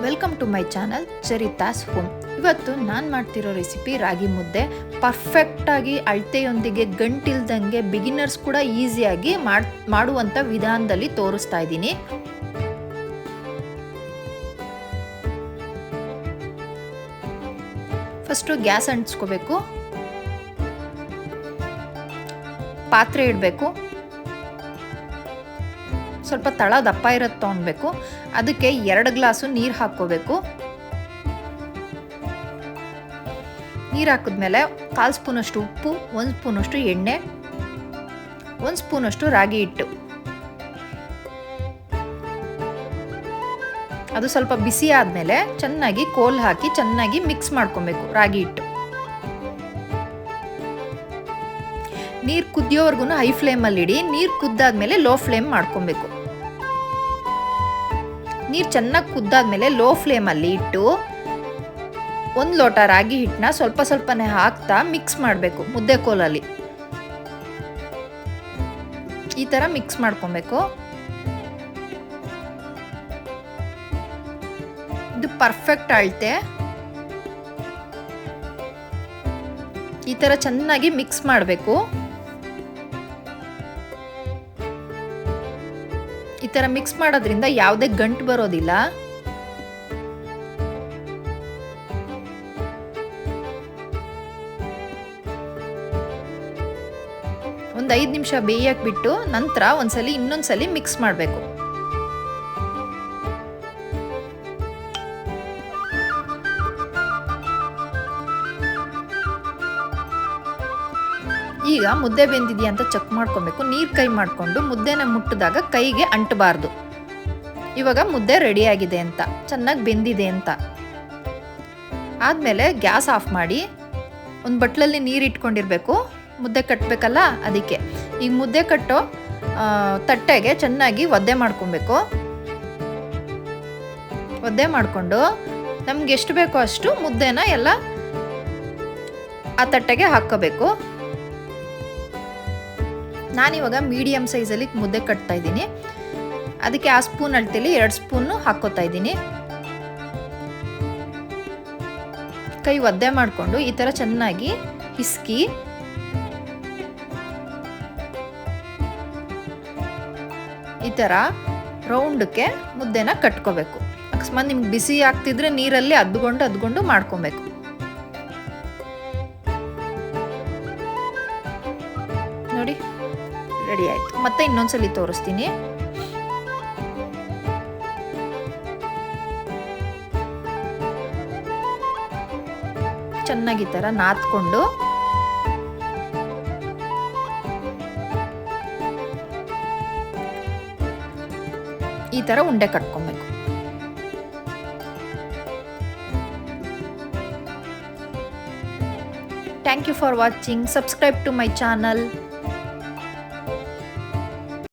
Welcome to my channel Charitha's home. ಇವತ್ತು ನಾನು ಮಾಡ್ತಿರೋ ರೆಸಿಪಿ ರಾಗಿ ಮುದ್ದೆ. ಪರ್ಫೆಕ್ಟಾಗಿ ಅಳತೆಯೊಂದಿಗೆ ಗಂಟಿಲ್ದಂಗೆ ಬಿಗಿನರ್ಸ್ ಕೂಡ ಈಸಿಯಾಗಿ ಮಾಡುವಂಥ ವಿಧಾನದಲ್ಲಿ ತೋರಿಸ್ತಾ ಇದ್ದೀನಿ. ಫಸ್ಟು ಗ್ಯಾಸ್ ಅಂಟಿಸ್ಕೋಬೇಕು, ಪಾತ್ರೆ ಇಡಬೇಕು, ಸ್ವಲ್ಪ ತಳ ದಪ್ಪ ಇರೋದು ತೊಗೊಳ್ಬೇಕು. ಅದಕ್ಕೆ 2 ಗ್ಲಾಸು ನೀರು ಹಾಕ್ಕೋಬೇಕು. ನೀರು ಹಾಕಿದ್ಮೇಲೆ 1/4 ಸ್ಪೂನಷ್ಟು ಉಪ್ಪು, 1 ಸ್ಪೂನಷ್ಟು ಎಣ್ಣೆ, 1 ಸ್ಪೂನಷ್ಟು ರಾಗಿ ಹಿಟ್ಟು. ಅದು ಸ್ವಲ್ಪ ಬಿಸಿ ಆದಮೇಲೆ ಚೆನ್ನಾಗಿ ಕೋಲ್ ಹಾಕಿ ಚೆನ್ನಾಗಿ ಮಿಕ್ಸ್ ಮಾಡ್ಕೊಬೇಕು ರಾಗಿ ಹಿಟ್ಟು. ನೀರು ಕುದಿಯೋವರೆಗೂ ಹೈ ಫ್ಲೇಮಲ್ಲಿ ಇಡಿ. ನೀರು ಕುದ್ದಾದ್ಮೇಲೆ ಲೋ ಫ್ಲೇಮ್ ಮಾಡ್ಕೊಬೇಕು. ನೀರು ಚೆನ್ನಾಗಿ ಕುದ್ದಾದ್ಮೇಲೆ ಲೋ ಫ್ಲೇಮಲ್ಲಿ ಇಟ್ಟು 1 ಲೋಟ ರಾಗಿ ಹಿಟ್ಟನ್ನ ಸ್ವಲ್ಪ ಸ್ವಲ್ಪನೇ ಹಾಕ್ತಾ ಮಿಕ್ಸ್ ಮಾಡಬೇಕು. ಮುದ್ದೆ ಕೋಲಲ್ಲಿ ಈ ಥರ ಮಿಕ್ಸ್ ಮಾಡ್ಕೊಬೇಕು. ಇದು ಪರ್ಫೆಕ್ಟ್ ಅಳತೆ. ಈ ಥರ ಚೆನ್ನಾಗಿ ಮಿಕ್ಸ್ ಮಾಡಬೇಕು. ಈ ಥರ ಮಿಕ್ಸ್ ಮಾಡೋದ್ರಿಂದ ಯಾವುದೇ ಗಂಟು ಬರೋದಿಲ್ಲ. ಒಂದು 5 ನಿಮಿಷ ಬೇಯಕ್ಕೆ ಬಿಟ್ಟು ನಂತರ ಇನ್ನೊಂದ್ಸಲಿ ಮಿಕ್ಸ್ ಮಾಡಬೇಕು. ಈಗ ಮುದ್ದೆ ಬೆಂದಿದೆಯಾ ಅಂತ ಚೆಕ್ ಮಾಡ್ಕೊಬೇಕು. ನೀರು ಕೈ ಮಾಡಿಕೊಂಡು ಮುದ್ದೆನ ಮುಟ್ಟಿದಾಗ ಕೈಗೆ ಅಂಟಬಾರ್ದು. ಇವಾಗ ಮುದ್ದೆ ರೆಡಿಯಾಗಿದೆ ಅಂತ, ಚೆನ್ನಾಗಿ ಬೆಂದಿದೆ ಅಂತ. ಆದಮೇಲೆ ಗ್ಯಾಸ್ ಆಫ್ ಮಾಡಿ ಒಂದು ಬಟ್ಲಲ್ಲಿ ನೀರು ಇಟ್ಕೊಂಡಿರಬೇಕು. ಮುದ್ದೆ ಕಟ್ಟಬೇಕಲ್ಲ, ಅದಕ್ಕೆ ಈಗ ಮುದ್ದೆ ಕಟ್ಟೋ ತಟ್ಟೆಗೆ ಚೆನ್ನಾಗಿ ಒದ್ದೆ ಮಾಡ್ಕೊಬೇಕು. ಒದ್ದೆ ಮಾಡಿಕೊಂಡು ನಮ್ಗೆ ಎಷ್ಟು ಬೇಕೋ ಅಷ್ಟು ಮುದ್ದೆನ ಎಲ್ಲ ಆ ತಟ್ಟೆಗೆ ಹಾಕ್ಕೋಬೇಕು. ನಾನಿವಾಗ ಮೀಡಿಯಮ್ ಸೈಜಲ್ಲಿ ಮುದ್ದೆ ಕಟ್ತಾ ಇದ್ದೀನಿ. ಅದಕ್ಕೆ ಆ ಸ್ಪೂನ್ ಅಳತೆಯಲ್ಲಿ 2 ಸ್ಪೂನು ಹಾಕ್ಕೋತಾ ಇದ್ದೀನಿ. ಕೈ ಒದ್ದೆ ಮಾಡಿಕೊಂಡು ಈ ಥರ ಚೆನ್ನಾಗಿ ಹಿಸ್ಕಿ ಈ ಥರ ರೌಂಡಕ್ಕೆ ಮುದ್ದೆನ ಕಟ್ಕೋಬೇಕು. ಅಕಸ್ಮಾತ್ ನಿಮ್ಗೆ ಬಿಸಿ ಆಗ್ತಿದ್ರೆ ನೀರಲ್ಲಿ ಅದ್ಕೊಂಡು ಮಾಡ್ಕೊಬೇಕು. ನೋಡಿ, ರೆಡಿ ಆಯಿತು. ಮತ್ತೆ ಇನ್ನೊಂದ್ಸಲಿ ತೋರಿಸ್ತೀನಿ. ಚೆನ್ನಾಗಿ ಈ ಥರ ನಾದ್ಕೊಂಡು ಈ ಥರ ಉಂಡೆ ಕಟ್ಕೊಬೇಕು. Thank you for watching. Subscribe to my channel.